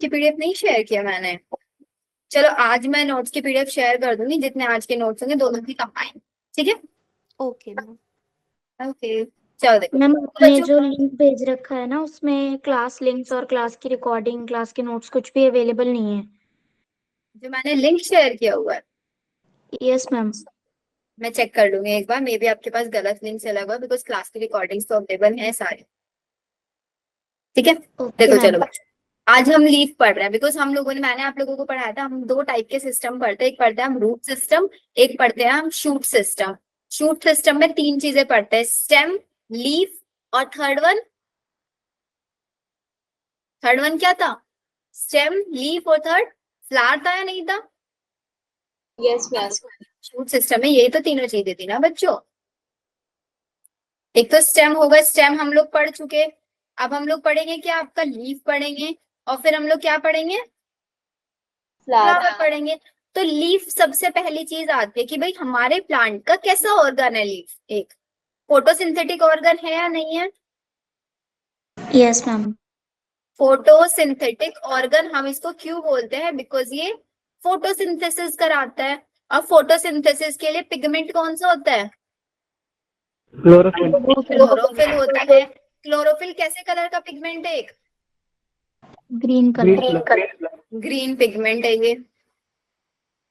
की पीडीएफ नहीं शेयर किया मैंने। चलो आज मैं नोट्स की पीडीएफ शेयर कर दूंगी, जितने आज के नोट्स होंगे दोनों की कंबाइन, ठीक है। Okay ma'am. ओके चलो देखो मैम आपने बच्चों, जो लिंक भेज रखा है ना, उसमें क्लास लिंक्स और क्लास की रिकॉर्डिंग, क्लास के नोट्स कुछ भी अवेलेबल नहीं है। जो मैंने लिंक शेयर किया हुआ है यस मैम। मैं चेक कर लूंगी एक बार, मे बी आपके पास गलत लिंक चला हुआ, बिकॉज क्लास की रिकॉर्डिंग्स तो अवेलेबल है सारे, ठीक है। ओके देखो मैम। चलो बच्चों, आज हम लीव पढ़ रहे हैं बिकॉज हम लोगों ने, मैंने आप लोगों को पढ़ाया था, हम दो टाइप के सिस्टम पढ़ते हैं, एक पढ़ते हैं हम रूट सिस्टम, एक पढ़ते हैं हम शूट सिस्टम। शूट सिस्टम में तीन चीजें पढ़ते हैं, स्टेम, लीफ और थर्ड वन क्या था? स्टेम, लीफ और थर्ड फ्लावर था या नहीं था? Yes ma'am. शूट सिस्टम में यही तो तीनों चीजें थी ना बच्चों। एक तो स्टेम होगा, स्टेम हम लोग पढ़ चुके। अब हम लोग पढ़ेंगे क्या, आपका लीफ पढ़ेंगे और फिर हम लोग क्या पढ़ेंगे, फ्लावर पढ़ेंगे। तो लीफ सबसे पहली चीज आती है कि भाई हमारे प्लांट का कैसा ऑर्गन है लीफ, एक फोटोसिंथेटिक ऑर्गन है या नहीं है? Yes ma'am. फोटोसिंथेटिक ऑर्गन हम इसको क्यों बोलते हैं, बिकॉज ये फोटोसिंथेसिस कराता है। और फोटोसिंथेसिस के लिए पिगमेंट कौन सा होता है? क्लोरोफिल होता है। क्लोरोफिल कैसे कलर का पिगमेंट है? एक ग्रीन कलर। ग्रीन पिगमेंट है ये।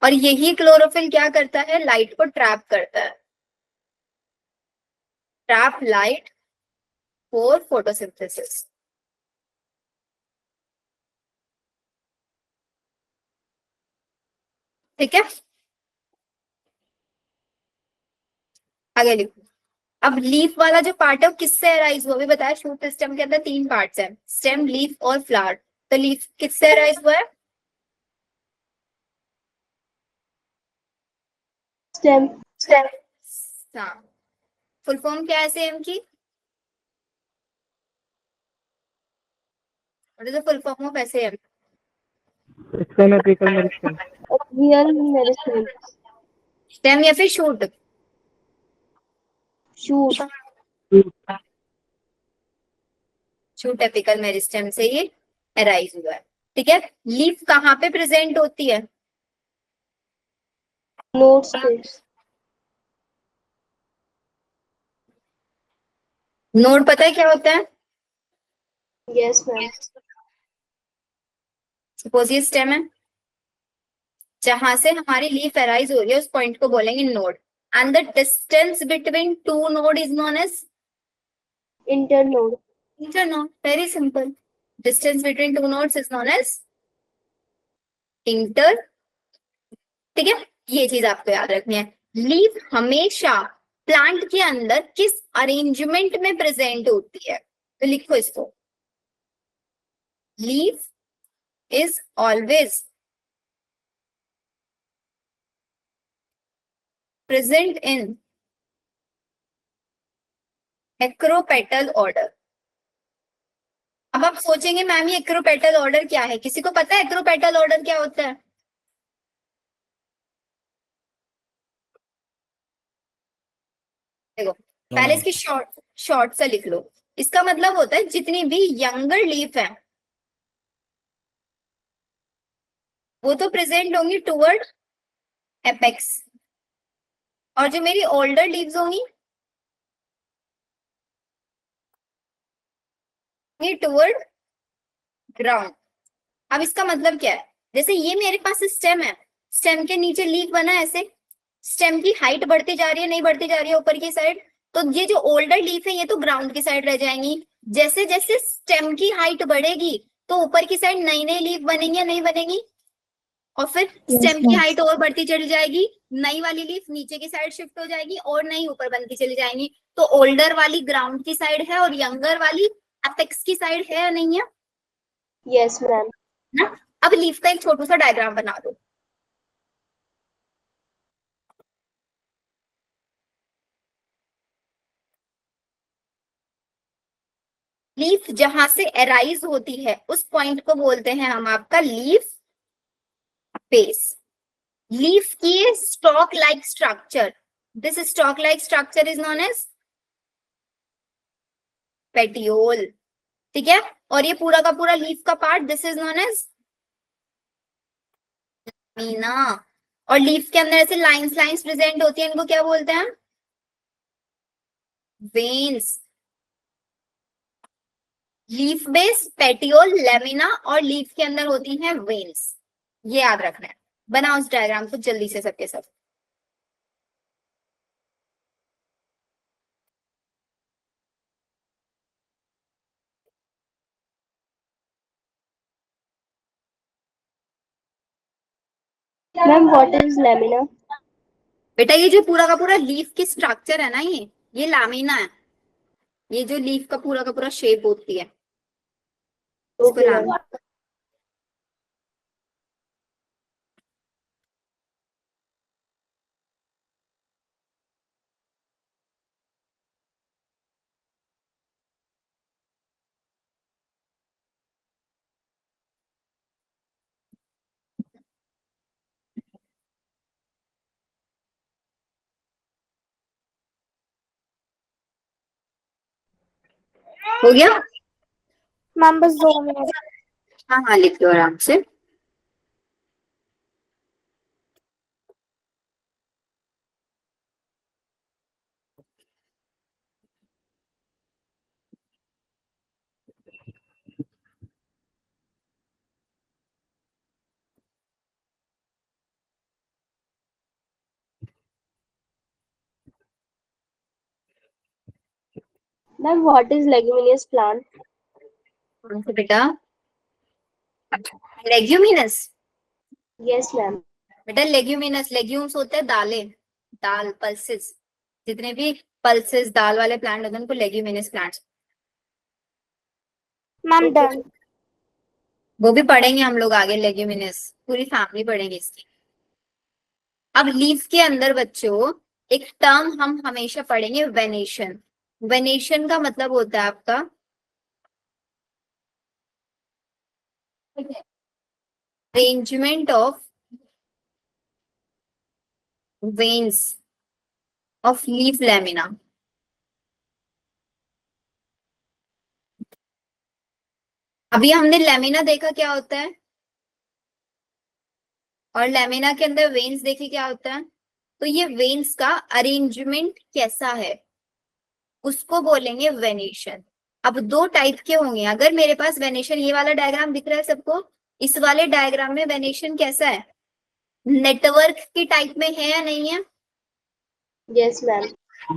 और यही क्लोरोफिल क्या करता है, लाइट को ट्रैप करता है, ट्रैप लाइट फॉर फोटोसिंथेसिस। ठीक है, आगे लिखो। अब लीफ वाला जो पार्ट है वो किससे अराइज हुआ, भी बताया शूट सिस्टम के अंदर तीन पार्ट्स हैं, स्टेम, लीफ और फ्लावर। तो लीफ किससे अराइज हुआ है? स्टेम। स्टेम। हाँ, फुल फॉर्म क्या है सेम की? What is the full form of SAM? Stem apical meristem. Real medicine. Stem या फिर shoot? Shoot. Shoot apical meristem से ये अराइज हुआ है, ठीक है। लीफ कहाँ पे प्रेजेंट होती है? नोट्स पे। नोड पता है क्या होता है? Yes ma'am. सपोज ये स्टेम है, जहां से हमारी लीफ अराइज हो रही है उस पॉइंट को बोलेंगे node. And the distance between two node is known as internode. internode, very simple. Distance between two nodes is known as inter, ठीक है। ये चीज आपको याद रखनी है। लीफ हमेशा प्लांट के अंदर किस अरेंजमेंट में प्रेजेंट होती है, तो लिखो इसको, leaf is always present in acropetal order. अब आप सोचेंगे मैम ये एक्रोपेटल ऑर्डर क्या है, किसी को पता है एक्रोपेटल ऑर्डर क्या होता है? देखो पहले इसकी शॉर्ट शॉर्ट सा लिख लो। इसका मतलब होता है जितनी भी यंगर लीफ है वो तो प्रेजेंट होंगी टुवर्ड एपेक्स, और जो मेरी ओल्डर लीव्स होंगी टुवर्ड ग्राउंड। अब इसका मतलब क्या है, जैसे ये मेरे पास स्टेम है, स्टेम के नीचे लीफ बना है ऐसे, स्टेम की हाइट बढ़ती जा रही है, नहीं बढ़ती जा रही है ऊपर की साइड, तो ये जो ओल्डर लीफ है ये तो ग्राउंड की साइड रह जाएंगी। जैसे जैसे स्टेम की हाइट बढ़ेगी तो ऊपर की साइड नई नई लीफ बनेंगी या नहीं बनेगी, और फिर स्टेम की हाइट और बढ़ती चली जाएगी, नई वाली लीफ नीचे की साइड शिफ्ट हो जाएगी और नई ऊपर बनती चली जाएंगी। तो ओल्डर वाली ग्राउंड की साइड है और यंगर वाली एपेक्स की साइड है या नहीं है यस मैम। ना। अब लीफ का एक छोटा सा डायग्राम बना दो। लीफ जहां से अराइज होती है उस पॉइंट को बोलते हैं हम आपका लीफ बेस। लीफ की stalk like structure, this stalk like structure is known as petiole, ठीक है। और ये पूरा का पूरा लीफ का part this is known as lamina. और लीफ के अंदर ऐसे लाइंस लाइंस प्रेजेंट होती है, इनको क्या बोलते हैं? Veins. Leaf base, petiole, lamina और लीफ के अंदर होती हैं वेन्स। ये याद रखना है। बनाओ उस डायग्राम को जल्दी से सबके सब। Ma'am, what is lamina? बेटा ये जो पूरा का पूरा लीफ की स्ट्रक्चर है ना, ये लैमिना है। ये जो लीफ का पूरा शेप होती है, इसको Okay, ma'am. लैमिना। हो गया? मैम बस 2 मिनट। हाँ हाँ, लिख लो आराम से। Ma'am, what is leguminous plant? कौन सा बेटा? लेग्यूमिनस। Yes, ma'am. बेटा लेग्यूमिनस, लेग्यूम्स होते हैं दालें, दाल, पल्सेस। जितने भी पल्सेस दाल वाले प्लांट होते हैं उनको लेग्यूमिनस प्लांट्स। Ma'am done. वो भी पढ़ेंगे हम लोग आगे, लेग्यूमिनस पूरी फैमिली पढ़ेंगे इसकी। अब लीफ के अंदर बच्चों एक टर्म हम हमेशा पढ़ेंगे, वेनेशन। वेनेशन का मतलब होता है आपका arrangement of veins of leaf lamina. अभी हमने लैमिना देखा क्या होता है, और लैमिना के अंदर वेन्स देखे क्या होता है। तो ये वेन्स का अरेंजमेंट कैसा है उसको बोलेंगे वेनेशन। अब दो टाइप के होंगे। अगर मेरे पास वेनेशन, ये वाला डायग्राम दिख रहा है सबको, इस वाले डायग्राम में वेनेशन कैसा है, नेटवर्क की टाइप में है या नहीं है? Yes, ma'am.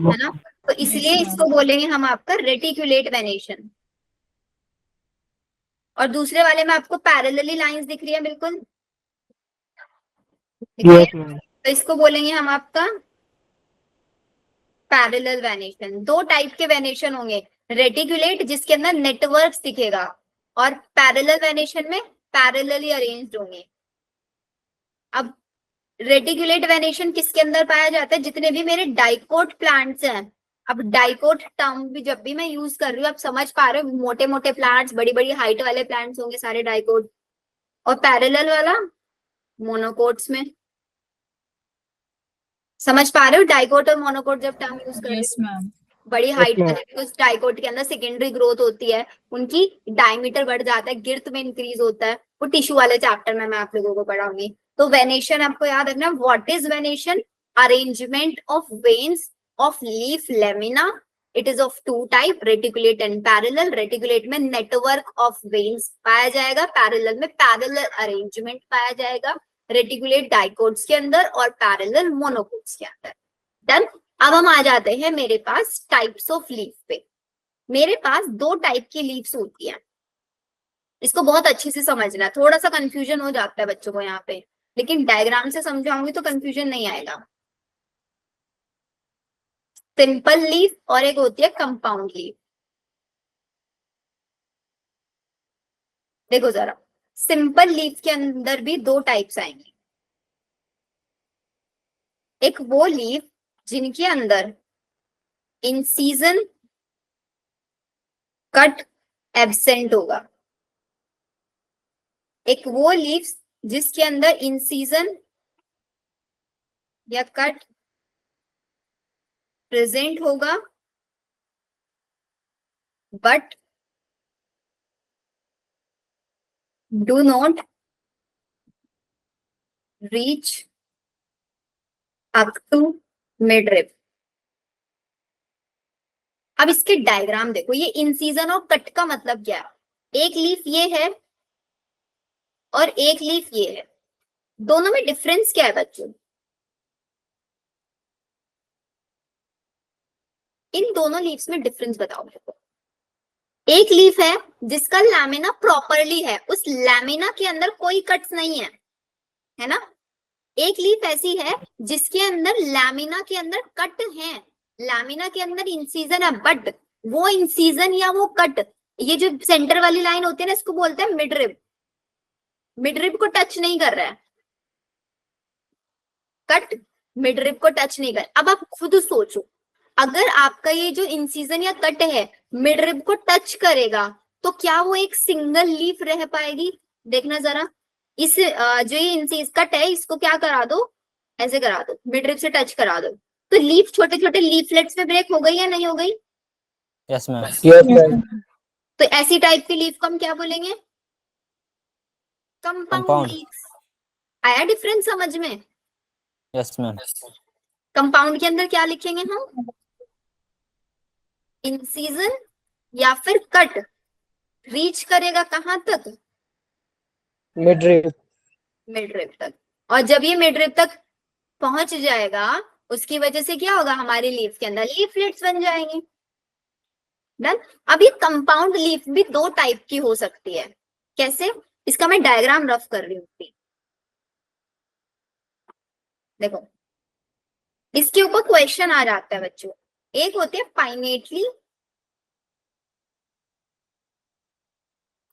है ना? तो इसलिए इसको बोलेंगे हम आपका रेटिकुलेट वेनेशन। और दूसरे वाले में आपको पैरेलली लाइंस दिख रही है, बिल्कुल दिख रही है? Yes ma'am. तो इसको बोलेंगे हम आपका पैरेलल वेनेशन। दो टाइप के वेनेशन होंगे, रेटिकुलेट जिसके अंदर नेटवर्क्स दिखेगा, और पैरेलल वेनेशन में पैरेलली अरेंज्ड होंगे। अब रेटिकुलेट वेनेशन किसके अंदर पाया जाता है? जितने भी मेरे डाइकोट प्लांट्स हैं। अब डाइकोट टर्म भी जब भी मैं यूज कर रही हूँ, आप समझ पा रहे हो, मोटे मोटे प्लांट्स, बड़ी बड़ी हाइट वाले प्लांट्स होंगे सारे डाइकोट। और पैरेलल वाला मोनोकोट्स में। समझ पा रहे हो डाइकोट और मोनोकोट जब टर्म यूज कर रही यस हूँ? मैम। बड़ी यस हाइट मैम। वाले, कुछ डाइकोट के अंदर सेकेंडरी ग्रोथ होती है, उनकी डायमीटर बढ़ जाता है, गिर्थ में इंक्रीज होता है। वो टिश्यू वाले चैप्टर में मैं आप लोगों को पढ़ाऊंगी। तो वेनेशन आपको याद रखना, what is venation? Arrangement of veins of leaf lamina. It is of two type, reticulate and parallel. Reticulate में नेटवर्क ऑफ वेन्स पाया जाएगा, पैरेलल में पैरेलल अरेंजमेंट पाया जाएगा। रेटिकुलेट डाइकोट्स के अंदर और पैरेलल मोनोकोट्स के अंदर। डन। अब हम आ जाते हैं मेरे पास टाइप्स ऑफ लीफ पे। मेरे पास दो टाइप की लीव्स होती हैं। इसको बहुत अच्छे से समझना, थोड़ा सा कंफ्यूजन हो जाता है बच्चों को यहाँ पे, लेकिन डायग्राम से समझाऊंगी तो कंफ्यूजन नहीं आएगा। सिंपल लीफ और एक होती है कंपाउंड लीफ। देखो जरा, सिंपल लीफ के अंदर भी दो टाइप्स आएंगे। एक वो लीफ जिनके अंदर इन सीजन कट एब्सेंट होगा। एक वो लीव्स जिसके अंदर इन सीजन या कट प्रेजेंट होगा, but do not reach up to midrib. अब इसके डायग्राम देखो, ये इन सीजन और कट का मतलब क्या है? एक लीफ ये है और एक लीफ ये है, दोनों में डिफरेंस क्या है बच्चों? इन दोनों लीव्स में डिफरेंस बताओ मेरे को। एक लीफ है जिसका लैमिना प्रॉपरली है, उस लैमिना के अंदर कोई कट्स नहीं है ना? एक लीफ ऐसी है जिसके अंदर लैमिना के अंदर कट है, लैमिना के अंदर इंसीजन है, बट वो इंसीजन या वो कट, ये जो सेंटर वाली लाइन होती है ना, इसको बोलते हैं मिड रिब। मिड रिब को टच नहीं कर रहा है, कट मिड रिब को टच नहीं कर। अब आप खुद सोचो, अगर आपका ये जो इंसीजन या कट है मिड रिब को टच करेगा तो क्या वो एक सिंगल लीफ रह पाएगी? देखना जरा, इस जो ये इंसीज कट है इसको क्या करा दो, ऐसे करा दो, मिड रिब से टच करा दो, तो लीफ छोटे छोटे लीफलेट्स में ब्रेक हो गई या नहीं हो गई? Yes ma'am. Yes ma'am. तो ऐसी टाइप की लीफ को हम क्या बोलेंगे? Compound Compound. लीफ। आया डिफरेंस समझ में? Yes ma'am. कंपाउंड के अंदर क्या लिखेंगे हम? इंसीजन या फिर कट रीच करेगा कहां तक? Mid rib. मिड रिब तक। और जब ये मिड रिब तक पहुंच जाएगा उसकी वजह से क्या होगा? हमारी लीफ के अंदर लीफलेट्स बन जाएंगे। डन। अब ये कंपाउंड लीफ भी दो टाइप की हो सकती है। कैसे? इसका मैं डायग्राम रफ कर रही हूँ। देखो, इसके ऊपर क्वेश्चन आ जाता है बच्चों। एक होती है पाइनेटली,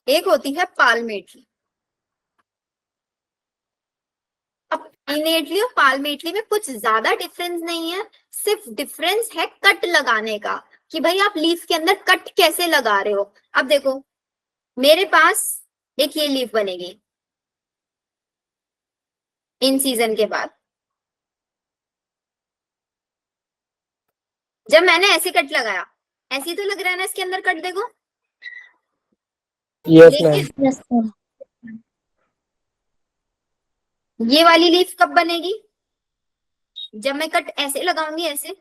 एक होती है पाल्मेटली। अब पाइनेटली और पाल्मेटली में कुछ ज्यादा डिफरेंस नहीं है, सिर्फ डिफरेंस है कट लगाने का, कि भाई आप लीफ के अंदर कट कैसे लगा रहे हो। अब देखो, मेरे पास एक ये लीफ बनेगी इन सीजन के बाद, जब मैंने ऐसे कट लगाया, ऐसे ही तो लग रहा है ना इसके अंदर कट, देखो। Yes ma'am. लेकिन यस मैम। ये वाली लीफ कब बनेगी? जब मैं कट ऐसे लगाऊंगी, ऐसे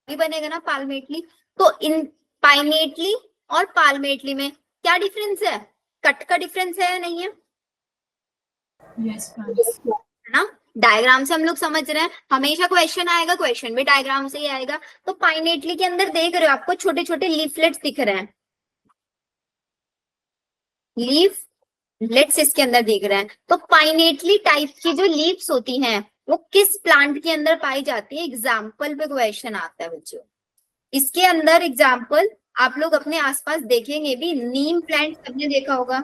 भी बनेगा ना पाल्मेटली। तो इन पाइनेटली और पाल्मेटली में क्या डिफरेंस है? कट का डिफरेंस है या नहीं है? Yes, ma'am. है ना? डायग्राम से हम लोग समझ रहे हैं, हमेशा क्वेश्चन आएगा, क्वेश्चन भी डायग्राम से ही आएगा। तो पाइनेटली के अंदर देख रहे हो आपको छोटे छोटे लीफलेट्स दिख रहे हैं, लीफलेट्स इसके अंदर दिख रहे हैं। तो पाइनेटली टाइप की जो लीव्स होती हैं वो किस प्लांट के अंदर पाई जाती है? एग्जाम्पल पे क्वेश्चन आता है बच्चों। इसके अंदर एग्जाम्पल आप लोग अपने आसपास देखेंगे भी, नीम प्लांट सबने देखा होगा,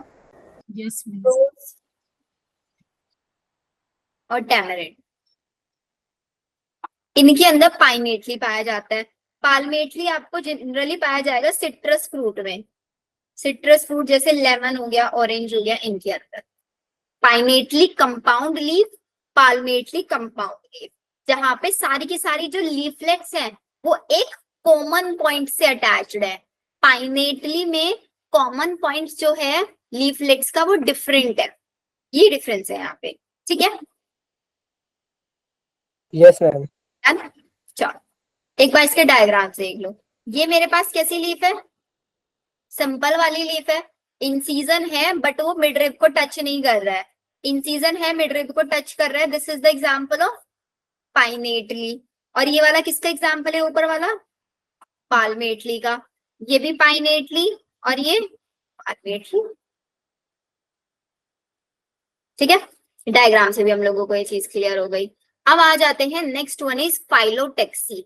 Yes, ma'am. और टैमरिंड, इनके अंदर पाइनेटली पाया जाता है। पाल्मेटली आपको जनरली पाया जाएगा सिट्रस फ्रूट में, सिट्रस फ्रूट जैसे लेमन हो गया, ऑरेंज हो गया, इनके अंदर। पाइनेटली कंपाउंड लीफ, पाल्मेटली कंपाउंड लीफ, जहां पे सारी की सारी जो लीफलेट्स हैं वो एक कॉमन पॉइंट से अटैच्ड है। पाइनेटली में कॉमन पॉइंट जो है लीफलेट्स का वो डिफरेंट है, ये डिफरेंस है यहाँ पे, ठीक है? Yes ma'am. चलो एक बार इसके डायग्राम से देख लो। ये मेरे पास कैसी लीफ है? सिंपल वाली लीफ है, इंसीजन है बट वो मिड रिब को टच नहीं कर रहा है, इंसीजन है मिड रिब को टच कर रहा है। This is the example of pinnately. और ये वाला किसका एग्जांपल है? ऊपर वाला पाल्मेटली का। ये भी पाइनेटली और ये पाल्मेटली, ठीक है? डायग्राम से भी हम लोगों को ये चीज क्लियर हो गई। अब आ जाते हैं नेक्स्ट वन इज फाइलोटेक्सी।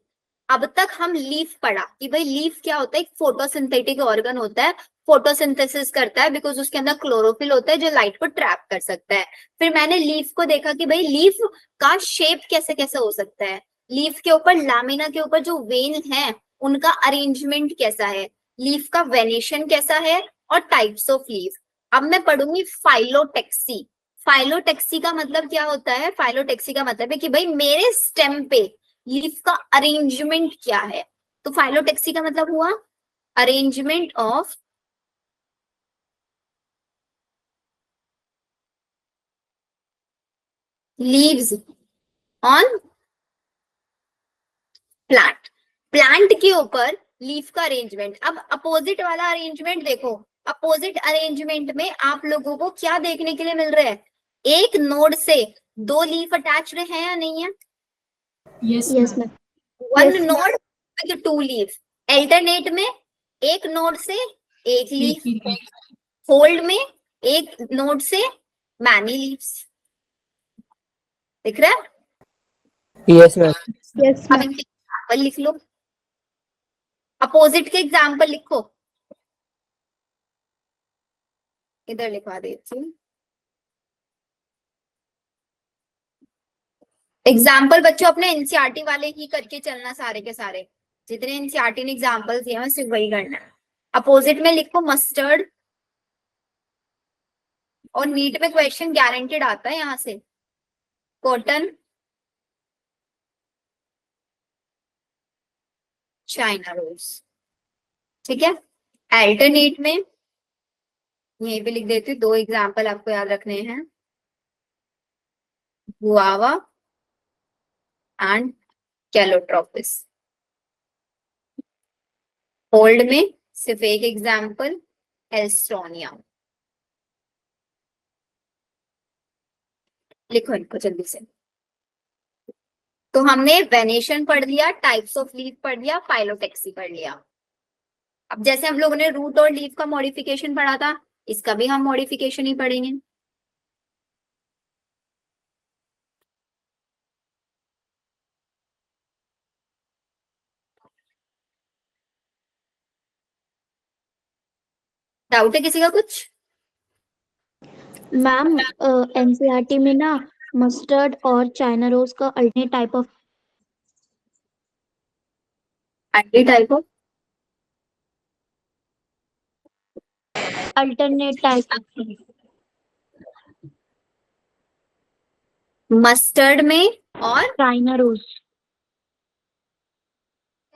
अब तक हम लीफ पढ़ा कि भाई लीफ क्या होता है, एक फोटोसिंथेटिक ऑर्गन होता है, फोटोसिंथेसिस करता है बिकॉज उसके अंदर क्लोरोफिल होता है जो लाइट को ट्रैप कर सकता है। फिर मैंने लीफ को देखा कि भाई लीफ का शेप कैसे कैसे हो सकता है, लीफ के ऊपर लैमिना के ऊपर जो वेन है उनका अरेंजमेंट कैसा है, लीफ का वेनेशन कैसा है, और टाइप्स ऑफ लीफ। अब मैं पढ़ूंगी फाइलोटेक्सी। फाइलोटेक्सी का मतलब क्या होता है? फाइलोटेक्सी का मतलब है कि भाई मेरे स्टेम पे लीफ का अरेंजमेंट क्या है। तो फाइलोटेक्सी का मतलब हुआ arrangement of leaves on plant. Plant के ऊपर लीफ का अरेंजमेंट। अब अपोजिट वाला अरेंजमेंट देखो, अपोजिट अरेंजमेंट में आप लोगों को क्या देखने के लिए मिल रहा है, एक नोड से दो लीफ अटैच्ड है या नहीं है, yes ma'am. One node with two leaf. Alternate में एक नोड से एक लीफ, होल्ड में एक नोड से मैनी लीव्स। दिख रहा है? Yes, ma'am. Yes, अब ma'am. इनके एग्जाम्पल लिख लो, अपोजिट के एग्जाम्पल लिखो, इधर लिखवा देती हूँ। एग्जाम्पल बच्चों अपने एनसीईआरटी वाले ही करके चलना, सारे के सारे जितने एनसीईआरटी ने एग्जाम्पल्स दिए हैं सिर्फ वही करना है। अपोजिट में लिखो मस्टर्ड, और नीट में क्वेश्चन गारंटेड आता है यहाँ से, कॉटन, चाइना रोज। ठीक है, अल्टरनेट में यहीं पे लिख देती हूँ, दो एग्जाम्पल आपको याद रखने हैं, गुआवा एंड कैलोट्रोपिस। होल्ड में सिर्फ एक एग्जाम्पल, एल्स्टोनिया। लिखो इनको जल्दी से। तो हमने वेनेशन पढ़ लिया, टाइप्स ऑफ लीफ पढ़ लिया, फाइलोटेक्सी पढ़ लिया। अब जैसे हम लोगों ने रूट और लीफ का मॉडिफिकेशन पढ़ा था, इसका भी हम मॉडिफिकेशन ही पढ़ेंगे। डाउट है किसी का कुछ? मैम एनसीईआरटी में ना मस्टर्ड और चाइना रोज का alternate type of anti type of alternate type mustard में और चाइना रोज।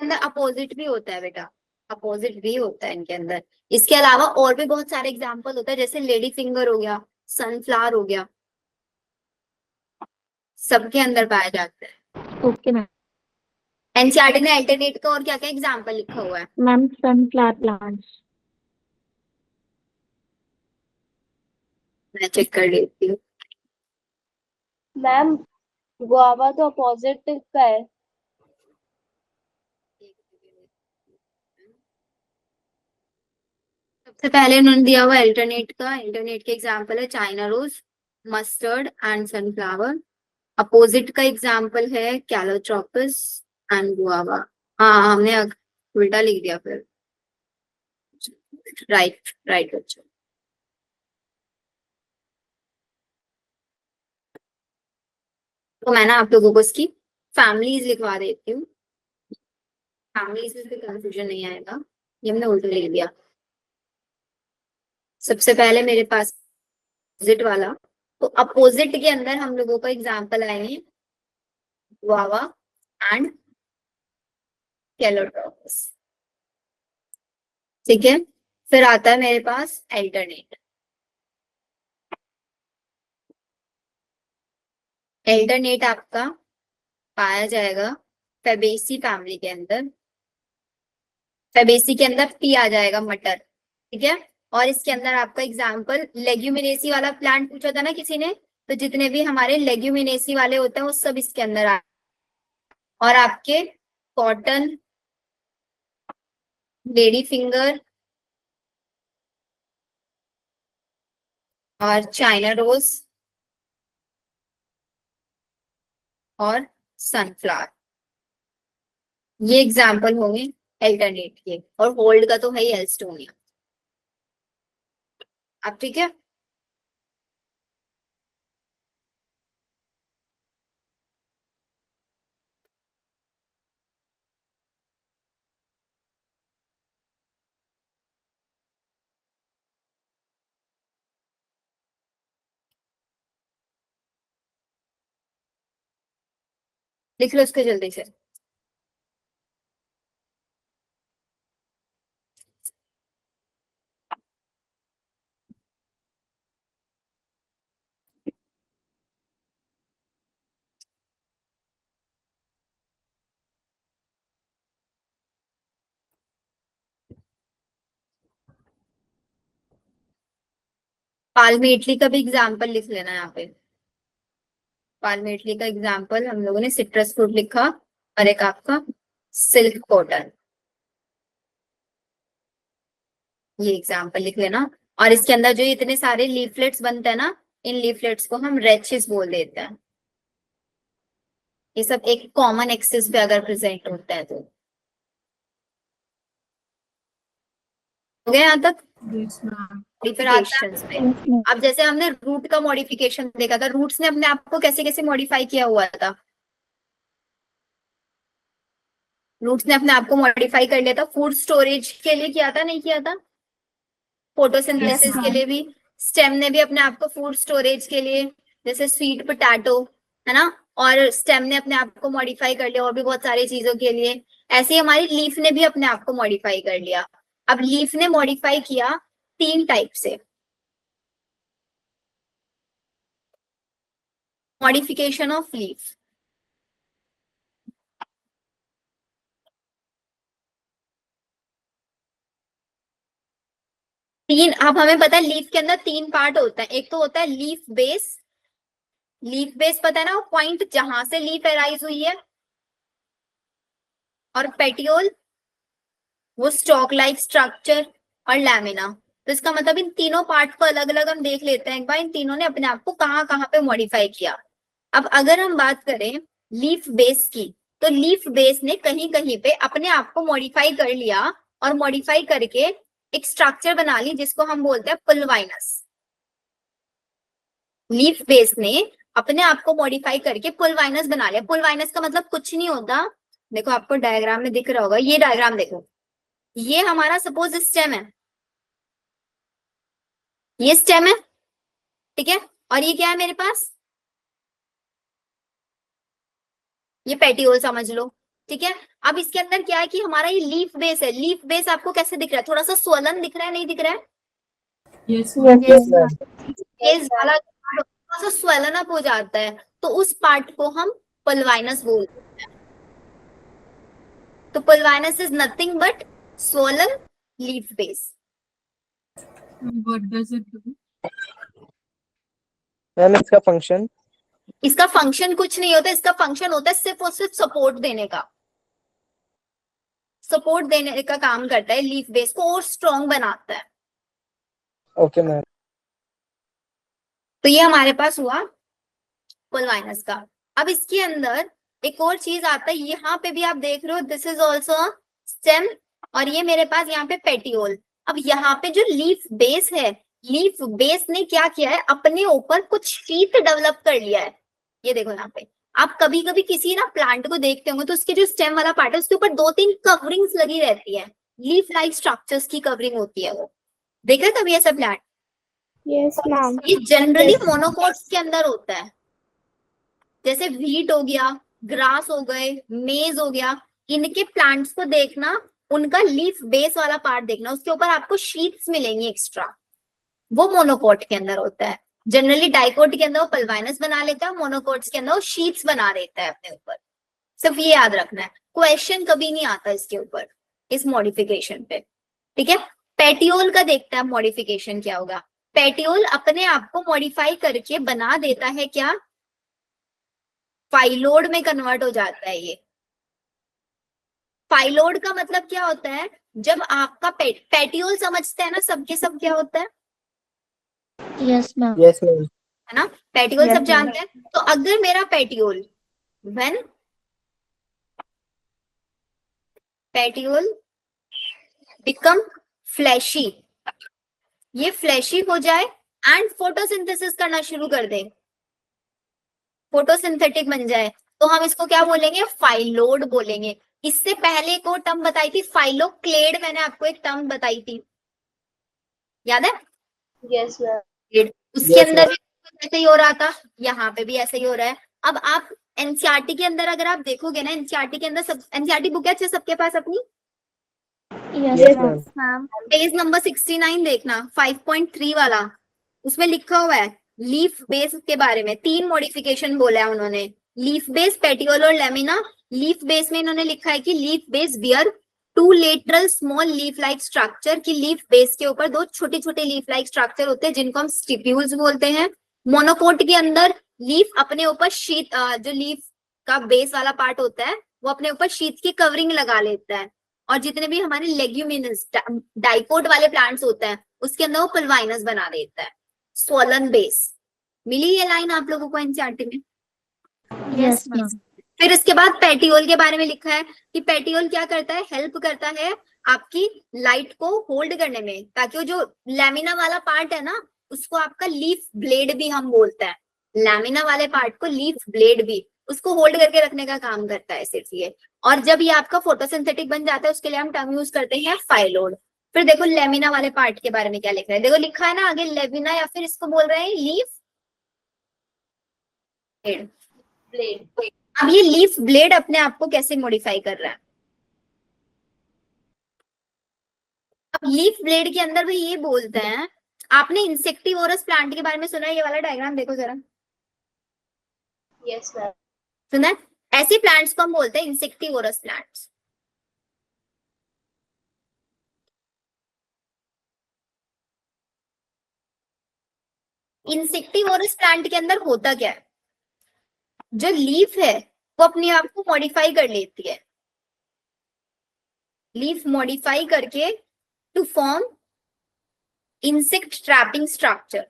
अंदर अपोजिट भी होता है बेटा, अपोजिट भी होता है इनके अंदर। इसके अलावा और भी बहुत सारे एग्जाम्पल होता है, जैसे लेडी फिंगर हो गया, सनफ्लावर हो गया, सबके अंदर पाया जाता है। Okay ma'am. एनसीईआरटी ने अल्टरनेट का और क्या क्या एग्जाम्पल लिखा हुआ है? Ma'am sunflower plants. मैं चेक कर लेती हूँ। मैम गुआवा तो अपोजिट का है. सबसे पहले उन्होंने दिया हुआ अल्टरनेट का, अल्टरनेट के एग्जाम्पल है China rose, mustard and sunflower. Opposite का एग्जाम्पल है कैलोट्रोपस एंड गुआवा। हाँ हमने उल्टा लिख दिया फिर। राइट राइट बच्चों। तो मैं ना आप लोगों को इसकी फैमिलीज लिखवा देती हूँ, फैमिलीज में फिर कंफ्यूजन नहीं आएगा। ये हमने उल्टा लिख दिया। सबसे पहले मेरे पास अपोजिट वाला, तो अपोजिट के अंदर हम लोगों का एग्जाम्पल आएंगे गुआवा एंड कैलोट्रोपस। ठीक है, फिर आता है मेरे पास अल्टरनेट। अल्टरनेट आपका पाया जाएगा फेबेसी फैमिली के अंदर, फेबेसी के अंदर पी आ जाएगा, मटर। ठीक है, और इसके अंदर आपका एग्जाम्पल लेग्यूमिनेसी वाला प्लांट पूछा था ना किसी ने, तो जितने भी हमारे लेग्यूमिनेसी वाले होते हैं वो सब इसके अंदर आ, और आपके कॉटन, लेडी फिंगर और चाइना रोज और सनफ्लावर, ये एग्जाम्पल होंगे अल्टरनेट के। और होल्ड का तो है ही एल्स्टोनिया। अब ठीक है, लिख लो इसको जल्दी से। पाल्मेटली का भी एग्जाम्पल लिख लेना यहाँ पे। पाल्मेटली का एग्जाम्पल हम लोगों ने सिट्रस फ्रूट लिखा और एक आपका सिल्क कॉटन, ये एग्जाम्पल लिख लेना। और इसके अंदर जो इतने सारे लीफलेट्स बनते हैं ना, इन लीफलेट्स को हम रेचेस बोल देते हैं। ये सब एक कॉमन एक्सिस पे अगर प्रेजेंट होता है तो। हो गया यहाँ तक? फिर आता है अब जैसे हमने रूट का मॉडिफिकेशन देखा था, रूट्स ने अपने आप को कैसे कैसे मॉडिफाई किया हुआ था। रूट्स ने अपने आप को मॉडिफाई कर लिया था, फूड स्टोरेज के लिए किया था, नहीं किया था? फोटोसिंथेसिस के लिए भी स्टेम ने भी अपने आप को फूड स्टोरेज के लिए, जैसे स्वीट पोटैटो है ना, और स्टेम ने अपने आप को मॉडिफाई कर लिया और भी बहुत सारी चीजों के लिए। ऐसे ही हमारी लीफ ने भी अपने आप को मॉडिफाई कर लिया। अब लीफ ने मॉडिफाई किया 3 टाइप से। मॉडिफिकेशन ऑफ लीफ, तीन। अब हमें पता है लीफ के अंदर 3 पार्ट होता है। एक तो होता है लीफ बेस। लीफ बेस पता है ना, वो पॉइंट जहां से लीफ अराइज हुई है। और पेटियोल, वो स्टॉक लाइक स्ट्रक्चर। और लैमिना। तो इसका मतलब इन तीनों पार्ट को अलग अलग हम देख लेते हैं एक बार, इन तीनों ने अपने आप को कहाँ कहाँ पे मॉडिफाई किया। अब अगर हम बात करें लीफ बेस की, तो लीफ बेस ने कहीं कहीं पे अपने आप को मॉडिफाई कर लिया और मॉडिफाई करके एक स्ट्रक्चर बना ली जिसको हम बोलते हैं पुलवाइनस। लीफ बेस ने अपने आप को मॉडिफाई करके पुलवाइनस बना लिया। पुलवाइनस का मतलब कुछ नहीं होता, देखो आपको डायग्राम में दिख रहा होगा, ये डायग्राम देखो, ये हमारा सपोज स्टेम है, ये स्टेम है, ठीक है, और ये क्या है मेरे पास, ये पेटियोल समझ लो, ठीक है। अब इसके अंदर क्या है कि हमारा ये लीफ बेस है। लीफ बेस आपको कैसे दिख रहा है, थोड़ा सा स्वलन दिख रहा है, नहीं दिख रहा है? Yes, Yes, ma'am. बेस वाला थोड़ा सा स्वलन अप हो जाता है, तो उस पार्ट को हम पल्वाइनस बोलते हैं। तो pulvinus is nothing but swollen leaf base. What does it do? Ma'am इसका फंक्शन? इसका फंक्शन कुछ नहीं होता, इसका फंक्शन होता है सिर्फ और सिर्फ सपोर्ट देने का। सपोर्ट देने का काम करता है, लीफ बेस को और स्ट्रॉन्ग बनाता है। Okay ma'am. तो ये हमारे पास हुआ पल्वाइनस का। अब इसके अंदर एक और चीज आता है, यहाँ पे भी आप देख रहे हो, दिस इज ऑल्सो स्टेम, और ये मेरे पास यहाँ पे पेटियोल। अब यहाँ पे जो लीफ बेस है, लीफ बेस ने क्या किया है, अपने ऊपर कुछ शीट डेवलप कर लिया है। ये देखो यहाँ पे, आप कभी कभी किसी ना प्लांट को देखते होंगे तो उसके जो स्टेम वाला पार्ट है उसके ऊपर 2-3 कवरिंग्स लगी रहती है, लीफ लाइक स्ट्रक्चर्स की कवरिंग होती है वो। देखा कभी ऐसा प्लांट? yes, ma'am. ये जनरली मोनोकोट्स के अंदर होता है, जैसे व्हीट हो गया, ग्रास हो गए, मेज हो गया, इनके प्लांट्स को देखना, उनका लीफ बेस वाला पार्ट देखना, उसके ऊपर आपको शीट्स मिलेंगी एक्स्ट्रा, वो मोनोकोट के अंदर होता है। जनरली डाइकोट के अंदर वो पल्वाइनस बना लेता है, मोनोकोट्स के अंदर वो शीट्स बना देता है अपने ऊपर। सिर्फ ये याद रखना है, क्वेश्चन कभी नहीं आता इसके ऊपर, इस मॉडिफिकेशन पे, ठीक है। पेटियोल का देखता है मॉडिफिकेशन क्या होगा। पेटियोल अपने आप को मॉडिफाई करके बना देता है क्या, फाइलोड में कन्वर्ट हो जाता है ये। फाइलोड का मतलब क्या होता है, जब आपका पेटियोल समझते हैं ना, सबके सब क्या होता है यस मैम। Yes ma'am. है ना, पेटियोल Yes, सब ma'am. जानते हैं। तो अगर मेरा petiole, when petiole become fleshy, ये फ्लैशी हो जाए एंड फोटोसिंथेसिस करना शुरू कर दे, फोटोसिंथेटिक बन जाए, तो हम इसको क्या बोलेंगे, फाइलोड बोलेंगे। इससे पहले एक और टर्म बताई थी, फाइलोक्लेड, मैंने आपको एक टर्म बताई थी, याद है? Yes, ma'am. उसके Yes, अंदर भी ऐसे ही हो रहा था, यहाँ पे भी ऐसे ही हो रहा है। अब आप एनसीईआरटी के अंदर अगर आप देखोगे ना, एनसीईआरटी के अंदर सब, एनसीईआरटी बुक है अच्छा सबके पास अपनी, yes yes ma'am. Ma'am. Page number 69 देखना, 5.3 वाला, उसमें लिखा हुआ है लीफ बेस के बारे में। 3 मॉडिफिकेशन बोला है उन्होंने, लीफ बेस, पेटियोल और लेमिना। लीफ बेस में इन्होंने लिखा है कि leaf base bear two lateral small leaf like structure, की लीफ बेस के ऊपर दो छोटे छोटे लीफ लाइक स्ट्रक्चर होते हैं जिनको हम स्टिप्यूल्स बोलते हैं। मोनोकोट के अंदर लीफ अपने ऊपर शीट, जो लीफ का बेस वाला पार्ट होता है वो अपने ऊपर शीट की कवरिंग लगा लेता है, और जितने भी हमारे लेग्यूमिनस डाइकोट वाले प्लांट्स होते हैं उसके अंदर वो पल्वाइनस बना देता है। स्वॉलन बेस, मिली ये लाइन आप लोगों को एनसीईआरटी में? Yes ma'am. फिर इसके बाद पेटियोल के बारे में लिखा है कि पेटियोल क्या करता है, हेल्प करता है आपकी लाइट को होल्ड करने में, ताकि वो जो लैमिना वाला पार्ट है ना उसको आपका लीफ ब्लेड भी हम बोलते हैं, लैमिना वाले पार्ट को लीफ ब्लेड भी, उसको होल्ड करके रखने का काम करता है सिर्फ ये। और जब ये आपका फोटोसिंथेटिक बन जाता है उसके लिए हम टर्म यूज करते हैं फाइलोड। फिर देखो लेमिना वाले पार्ट के बारे में क्या लिख रहा है, देखो लिखा है ना आगे लेमिना, या फिर इसको बोल रहे हैं लीफ ब्लेड। अब ये लीफ ब्लेड अपने आप को कैसे मॉडिफाई कर रहा है? अब लीफ ब्लेड के अंदर भी ये बोलते हैं, आपने इंसेक्टिवोरस प्लांट के बारे में सुना है? ये वाला डायग्राम देखो जरा, यस मैम। सुना है? ऐसे प्लांट्स को हम बोलते हैं इंसेक्टिवोरस प्लांट्स। इंसेक्टिवोरस प्लांट के अंदर होता क्या है, जो लीफ है वो अपने आप को मॉडिफाई कर लेती है, लीफ मॉडिफाई करके to form insect trapping structure.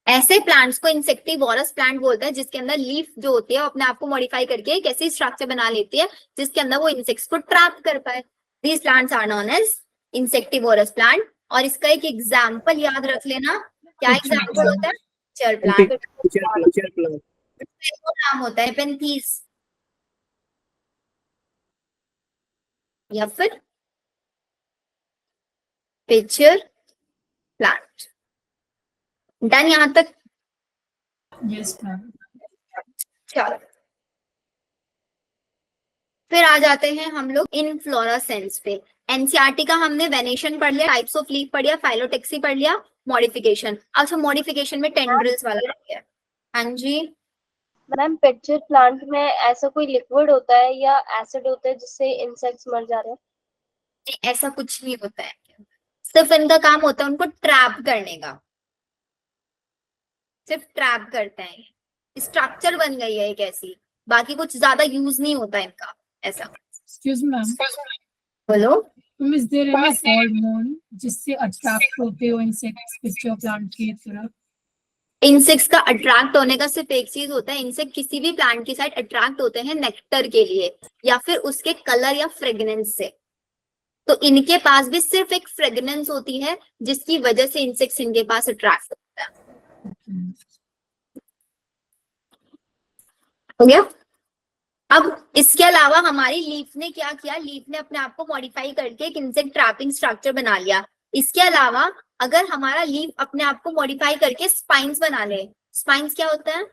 ऐसे प्लांट्स को इंसेक्टिवोरस प्लांट बोलते हैं जिसके अंदर लीफ जो होती है वो अपने आप को मॉडिफाई करके एक ऐसी स्ट्रक्चर बना लेती है जिसके अंदर वो इंसेक्ट्स को ट्रैप कर पाए। These plants are known as insectivorous plant. और इसका एक एग्जाम्पल याद रख लेना, क्या एग्जाम्पल होता है? Pitcher plant. नाम होता है पेंथीस या फिर पिक्चर प्लांट। डन यहां तक? Yes ma'am. चलो फिर आ जाते हैं हम लोग इनफ्लोरेसेंस पे। एनसीईआरटी का हमने वेनेशन पढ़ लिया, टाइप्स ऑफ लीफ पढ़ लिया, फाइलोटेक्सी पढ़ लिया, मॉडिफिकेशन। अच्छा मॉडिफिकेशन में टेंड्रिल्स वाला रह गया। हाँ जी, मैम पिक्चर प्लांट में ऐसा कोई लिक्विड होता है या एसिड होता है जिससे इंसेक्ट्स मर जा रहे हैं? ऐसा कुछ नहीं होता है, सिर्फ इनका काम होता है उनको ट्रैप करने का, सिर्फ ट्रैप करते हैं, स्ट्रक्चर बन गई है एक ऐसी, बाकी कुछ ज्यादा यूज नहीं होता इनका ऐसा। एक्सक्यूज मैम, बोलो। इज देयर एनी हार्मोन जिससे अट्रैक्ट होते हो इंसेक्ट्स पिक्चर प्लांट की तरफ? इंसेक्ट्स का अट्रैक्ट होने का सिर्फ एक चीज होता है, इंसेक्ट किसी भी प्लांट की साइड अट्रैक्ट होते हैं नेक्टर के लिए या फिर उसके कलर या फ्रेग्रेंस से। तो इनके पास भी सिर्फ एक फ्रेग्रेंस होती है जिसकी वजह से इंसेक्ट्स इनके पास अट्रैक्ट होता है। हो गया? अब इसके अलावा हमारी लीफ ने क्या किया, लीफ ने अपने आप को मॉडिफाई करके एक इंसेक्ट ट्रैपिंग स्ट्रक्चर बना लिया। इसके अलावा अगर हमारा लीफ अपने आप को मॉडिफाई करके स्पाइंस बना ले, स्पाइंस क्या होता है?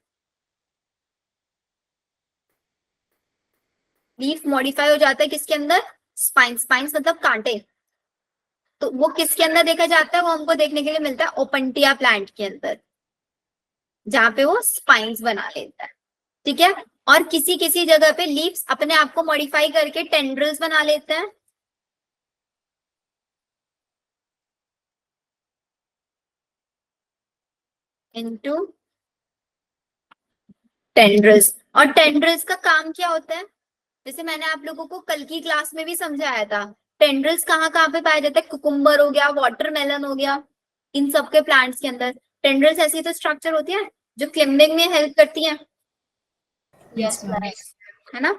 लीफ मॉडिफाई हो जाता है किसके अंदर? स्पाइंस। स्पाइंस मतलब कांटे। तो वो किसके अंदर देखा जाता है? वो हमको देखने के लिए मिलता है ओपनटिया प्लांट के अंदर, जहां पे वो स्पाइंस बना लेता है। ठीक है? और किसी किसी जगह पे लीव्स अपने आप को मॉडिफाई करके टेंड्रिल्स बना लेते हैं। Into tendrils. और टेंड्रिल्स का काम क्या होता है? जैसे मैंने आप लोगों को कल की क्लास में भी समझाया था, टेंड्रिल्स कहाँ कहाँ पे पाए जाते हैं? कुकुम्बर हो गया, वाटरमेलन हो गया, इन सबके प्लांट्स के अंदर टेंड्रिल्स ऐसी तो स्ट्रक्चर होती है जो क्लिम्बिंग में हेल्प करती है। Yes ma'am. है ना?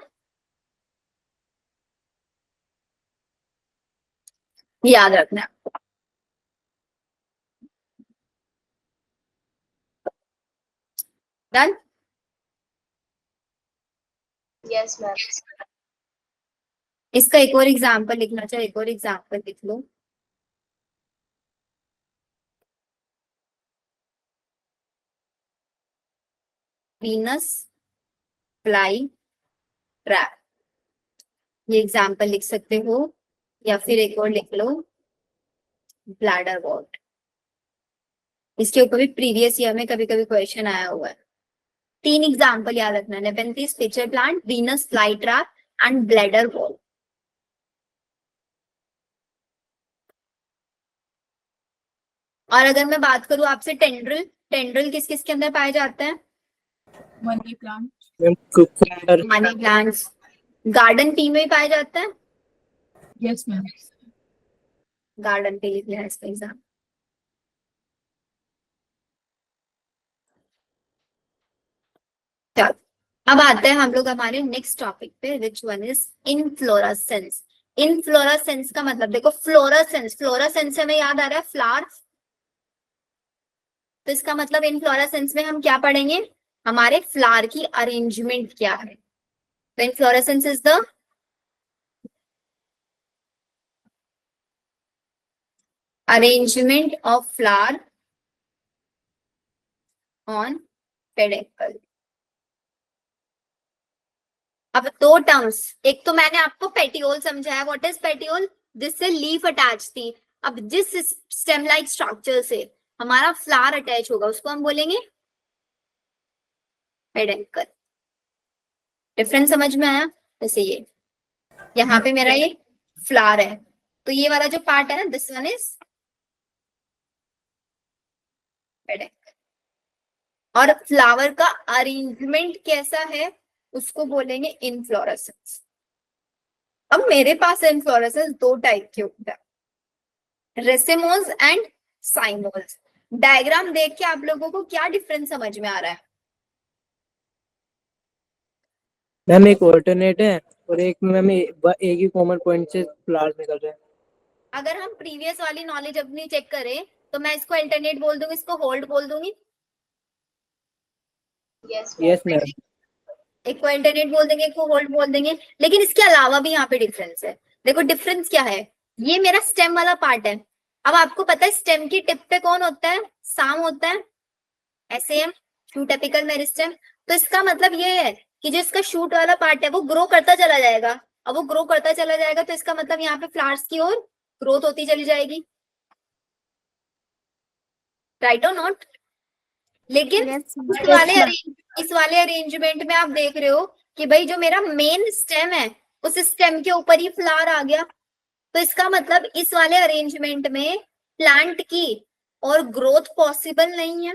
याद रखना। डन? Yes ma'am. इसका एक और एग्जांपल लिखना चाहिए, एक और एग्जांपल लिख लो। वीनस फ्लाई ट्रैप, ये एग्जांपल लिख सकते हो, या फिर एक और लिख लो, ब्लैडर वॉट। इसके ऊपर भी प्रीवियस ईयर में कभी कभी क्वेश्चन आया हुआ है। 3 एग्जाम्पल याद रखना, Nepenthes pitcher plant, Venus fly trap and bladder wall. और अगर मैं बात करूं आपसे टेंड्रिल, टेंड्रिल किस किस के अंदर पाए जाते हैं? Money plant, ma'am cucumber, money plants, garden tea में भी पाए जाते हैं। Yes ma'am. गार्डन पे लिख लिया है इसका एग्जाम। चलो अब आते हैं हम लोग हमारे नेक्स्ट टॉपिक पे, which one is inflorescence. Inflorescence का मतलब देखो, फ्लोरेसेंस, फ्लोरेसेंस से हमें याद आ रहा है फ्लावर, तो इसका मतलब इनफ्लोरेसेंस में हम क्या पढ़ेंगे? हमारे फ्लावर की अरेंजमेंट क्या है। तो inflorescence is the arrangement of flower on peduncle। अब दो टर्म्स, एक तो मैंने आपको पेटियोल समझाया, व्हाट इज पेटियोल? जिससे लीफ अटैच थी। अब जिस स्टेम लाइक स्ट्रक्चर से हमारा फ्लावर अटैच होगा उसको हम बोलेंगे पेडंकल। डिफरेंस समझ में आया? जैसे ये यहाँ पे मेरा ये फ्लावर है, तो ये वाला जो पार्ट है ना, दिस वन इज पेडंकल। और फ्लावर का अरेंजमेंट कैसा है उसको बोलेंगे इनफ्लोरेसेंस। अब मेरे पास इनफ्लोरेसेंस दो टाइप के होता है, रेसेमोस एंड साइमोस। डायग्राम देख के आप लोगों को क्या डिफरेंस समझ में आ रहा है? मैम एक ऑल्टरनेट है और एक में मैम एक ही कॉमन पॉइंट से फ्लावर्स निकल रहे हैं। अगर हम प्रीवियस वाली नॉलेज अपनी चेक करें तो मैं इसको अल्टरनेट बोल दूंगी, इसको होल्ड बोल दूंगी। Yes ma'am. एक को अल्टरनेट बोल देंगे, एक को होल्ड बोल देंगे। लेकिन इसके अलावा भी यहाँ पे डिफरेंस है। देखो डिफरेंस क्या है, ये मेरा स्टेम वाला पार्ट है। अब आपको पता है स्टेम की टिप पे कौन होता है? साम होता है, एसएम, शूट एपिकल मेरिस्टेम। तो इसका मतलब ये है कि जो इसका शूट वाला पार्ट है वो ग्रो करता चला जाएगा। अब वो ग्रो करता चला जाएगा तो इसका मतलब यहाँ पे फ्लावर्स की ओर ग्रोथ होती चली जाएगी, राइट और नॉट? लेकिन इस वाले अरेंजमेंट में आप देख रहे हो कि भाई जो मेरा मेन स्टेम है उस स्टेम के ऊपर ही फ्लावर आ गया। तो इसका मतलब इस वाले अरेंजमेंट में प्लांट की और ग्रोथ पॉसिबल नहीं है,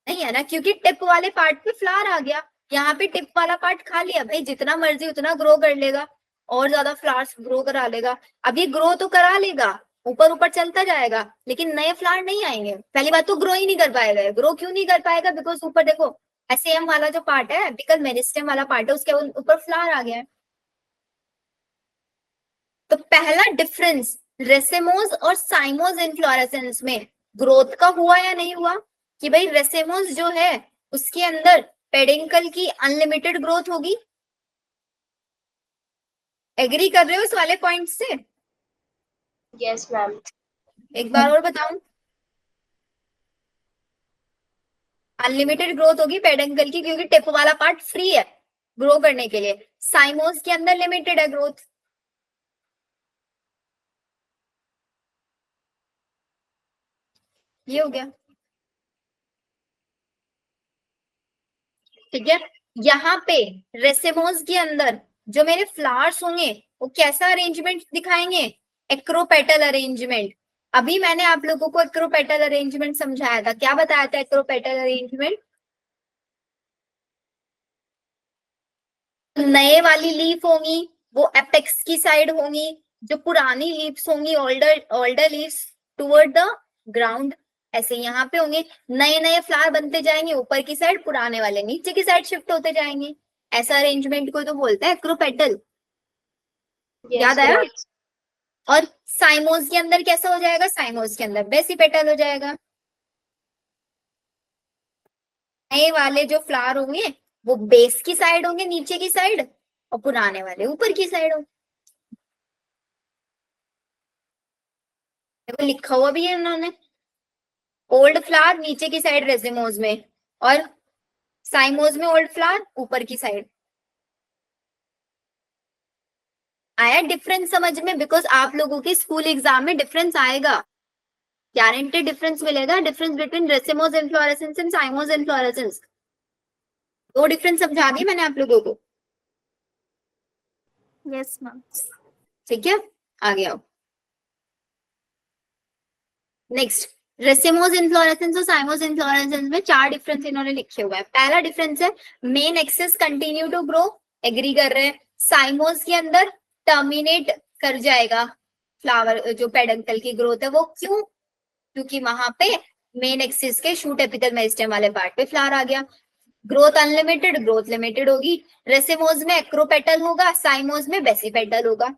नहीं है ना, क्योंकि टिप वाले पार्ट पे फ्लावर आ गया। यहाँ पे टिप वाला पार्ट खा लिया, भाई जितना मर्जी उतना ग्रो कर लेगा और ज्यादा फ्लावर्स ग्रो करा लेगा। अब ये ग्रो तो करा लेगा, ऊपर ऊपर चलता जाएगा, लेकिन नए फ्लावर नहीं आएंगे। पहली बात तो ग्रो ही नहीं कर पाएगा। ग्रो क्यों नहीं कर पाएगा? बिकॉज ऊपर देखो एसएम वाला जो पार्ट है, एपिकल मेरिस्टेम वाला पार्ट है, उसके ऊपर फ्लावर आ गया है। तो पहला डिफरेंस रेसेमोस और साइमोस इनफ्लोरेसेंस में ग्रोथ का हुआ या नहीं हुआ? कि भाई रेसेमोस जो है उसके अंदर पेडिंकल की अनलिमिटेड ग्रोथ होगी। एग्री कर रहे हो इस वाले पॉइंट से? Yes ma'am. एक बार और बताऊं, अनलिमिटेड ग्रोथ होगी पेडिंकल की, क्योंकि टिप वाला पार्ट फ्री है ग्रो करने के लिए। साइमोस के अंदर लिमिटेड है ग्रोथ। ये हो गया, ठीक है। यहाँ पे रेसेमोस के अंदर जो मेरे फ्लावर्स होंगे वो कैसा अरेंजमेंट दिखाएंगे? Acropetal arrangement. अभी मैंने आप लोगों को एक्रोपेटल अरेंजमेंट समझाया था। क्या बताया था एक्रोपेटल अरेंजमेंट? नए वाली लीफ होंगी वो एपेक्स की साइड होंगी, जो पुरानी लीव्स होंगी older leaves toward the ground. ऐसे यहाँ पे होंगे, नए नए फ्लावर बनते जाएंगे ऊपर की साइड, पुराने वाले नीचे की साइड शिफ्ट होते जाएंगे। ऐसा अरेंजमेंट को तो बोलते हैं एक्रोपेटल। याद आया? और साइमोस के अंदर कैसा हो जाएगा? साइमोस के अंदर बेसिपेटल हो जाएगा। नए वाले जो फ्लावर होंगे वो बेस की साइड होंगे, नीचे की साइड, और पुराने वाले ऊपर की साइड होंगे। देखो लिखा हुआ भी है उन्होंने, ओल्ड फ्लावर नीचे की साइड रेसेमोस में, और साइमोस में ओल्ड फ्लावर ऊपर की साइड। आया डिफरेंस समझ में? बिकॉज आप लोगों के स्कूल एग्जाम में डिफरेंस आएगा। गारंटेड डिफरेंस मिलेगा, difference between racemose inflorescence and साइमोस inflorescence. दो डिफरेंस समझा दिए मैंने आप लोगों को, यस मैम। ठीक है, आगे आओ। नेक्स्ट, रेसिमोस इन्फ्लोरेसेंस और साइमोस इन्फ्लोरेसेंस में 4 डिफरेंस इन्होंने लिखे हुए हैं। पहला डिफरेंस है main axis continue to grow, agree कर रहे हैं। साइमोस के अंदर टर्मिनेट कर जाएगा फ्लावर, जो पेडंकल की ग्रोथ है वो, क्यों? क्योंकि वहां पे मेन एक्सिस के शूट एपिकल मेरिस्टेम वाले पार्ट पे फ्लावर आ गया। ग्रोथ अनलिमिटेड, ग्रोथ लिमिटेड होगी। रेसिमोस में एक्रोपेटल होगा, साइमोस में बेसिपेटल होगा।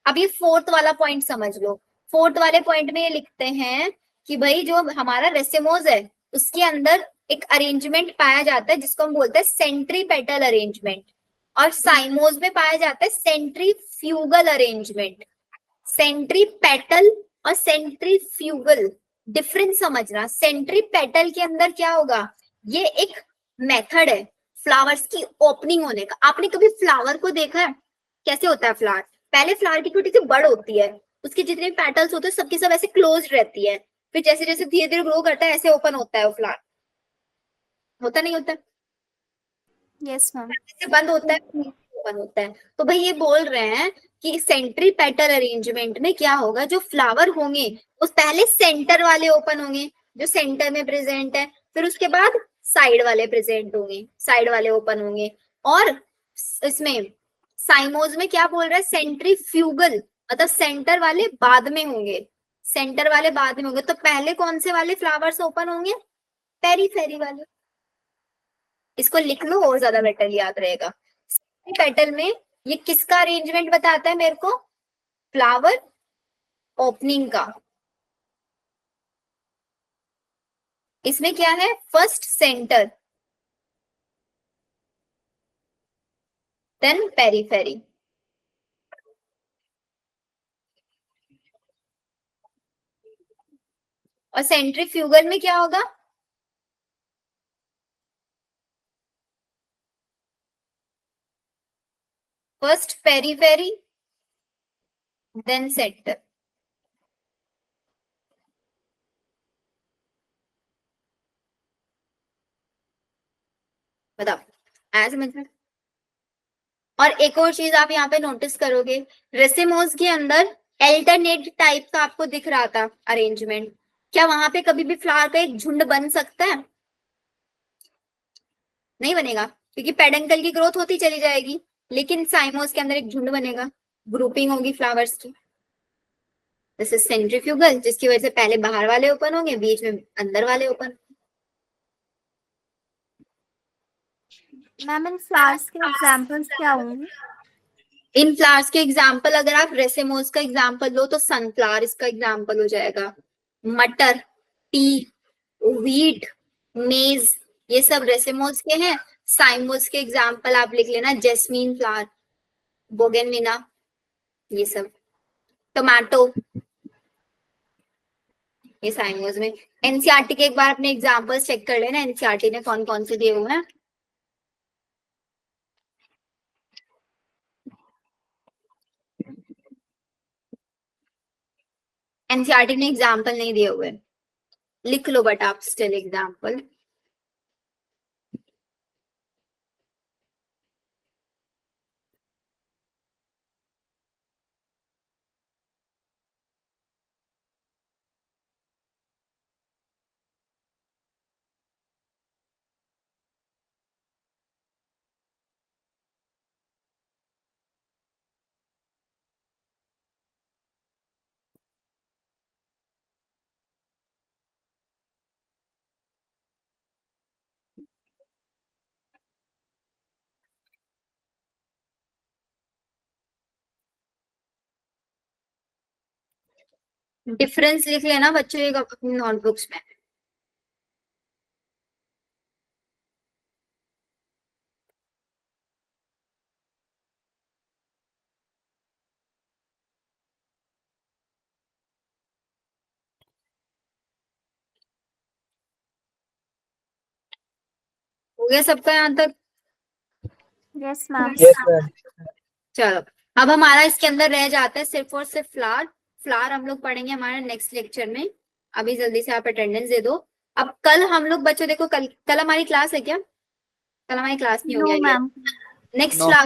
अब ये फोर्थ वाला पॉइंट समझ लो। फोर्थ वाले पॉइंट में ये लिखते हैं कि भाई जो हमारा रेसिमोस है उसके अंदर एक अरेंजमेंट पाया जाता है जिसको हम बोलते हैं सेंट्रीपेटल अरेंजमेंट, और साइमोस में पाया जाता है सेंट्रीफ्यूगल अरेंजमेंट। सेंट्रीपेटल और सेंट्रीफ्यूगल डिफरेंस समझना। सेंट्रीपेटल के अंदर क्या होगा, ये एक मेथड है फ्लावर्स की ओपनिंग होने का। आपने कभी फ्लावर को देखा है कैसे होता है फ्लावर? पहले फ्लावर की छोटी सी बड़ होती है, उसके जितने पेटल्स होते हैं सबके सब ऐसे क्लोज रहती है, फिर जैसे जैसे धीरे धीरे ग्रो करता है ऐसे ओपन होता है वो फ्लावर, होता नहीं होता? Yes ma'am. ऐसे बंद होता है ओपन होता है। तो भाई ये बोल रहे हैं कि सेंट्रीपेटल अरेंजमेंट में क्या होगा, जो फ्लावर होंगे उस पहले सेंटर वाले ओपन होंगे जो सेंटर में प्रेजेंट है, फिर उसके बाद साइड वाले प्रेजेंट होंगे, साइड वाले ओपन होंगे। और इसमें साइमोस में क्या बोल रहा है, सेंट्रीफ्यूगल, मतलब सेंटर वाले बाद में होंगे, सेंटर वाले बाद में होंगे। तो पहले कौन से वाले फ्लावर्स ओपन होंगे? पेरीफेरी वाले। इसको लिख लो और ज्यादा बेटर याद रहेगा। पेटल में ये किसका अरेंजमेंट बताता है मेरे को? फ्लावर ओपनिंग का। इसमें क्या है, फर्स्ट सेंटर देन पेरीफेरी। और सेंट्रीफ्यूगल में क्या होगा? First periphery then centre. बताओ, आया समझ में? और एक और चीज आप यहाँ पे नोटिस करोगे, रेसिमोस के अंदर अल्टरनेट टाइप का आपको दिख रहा था अरेंजमेंट। क्या वहां पे कभी भी फ्लावर का एक झुंड बन सकता है? नहीं बनेगा, क्योंकि पेडंकल की ग्रोथ होती चली जाएगी, लेकिन साइमोस के अंदर एक झुंड बनेगा, ग्रुपिंग होगी फ्लावर्स की। दिस इज सेंट्रीफ्यूगल, जिसकी वजह से पहले बाहर वाले ओपन होंगे, बीच में अंदर वाले ओपन। मैम इन फ्लावर्स के एग्जांपल्स क्या होंगे? इन फ्लावर्स के एग्जाम्पल अगर आप रेसिमोस का एग्जाम्पल लो तो सनफ्लावर इसका एग्जाम्पल हो जाएगा, मटर, टी, व्हीट, मेज, ये सब रेसिमोस के हैं। साइमोस के एग्जाम्पल आप लिख लेना, जेस्मीन फ्लावर, बोगेनविला, ये सब। टोमेटो, ये साइमोस में। एनसीईआरटी के एक बार अपने एग्जाम्पल्स चेक कर लेना, एनसीईआरटी ने कौन कौन से दिए हुए हैं। एनसीईआरटी ने एग्जाम्पल नहीं दिए हुए, लिख लो बट आप स्टिल एग्जाम्पल। डिफरेंस लिख लेना बच्चों एक अपनी नोटबुक्स में। हो गया सबका यहाँ तक? Yes ma'am. Yes ma'am. चलो, अब हमारा इसके अंदर रह जाता है सिर्फ और सिर्फ फ्लावर। फ्लावर हम लोग पढ़ेंगे हमारे नेक्स्ट लेक्चर में। अभी जल्दी से आप अटेंडेंस दे दो। अब कल हम लोग बच्चों देखो, कल हमारी क्लास है क्या? कल हमारी क्लास नहीं होगी, no I guess. Ma'am. Next No. Class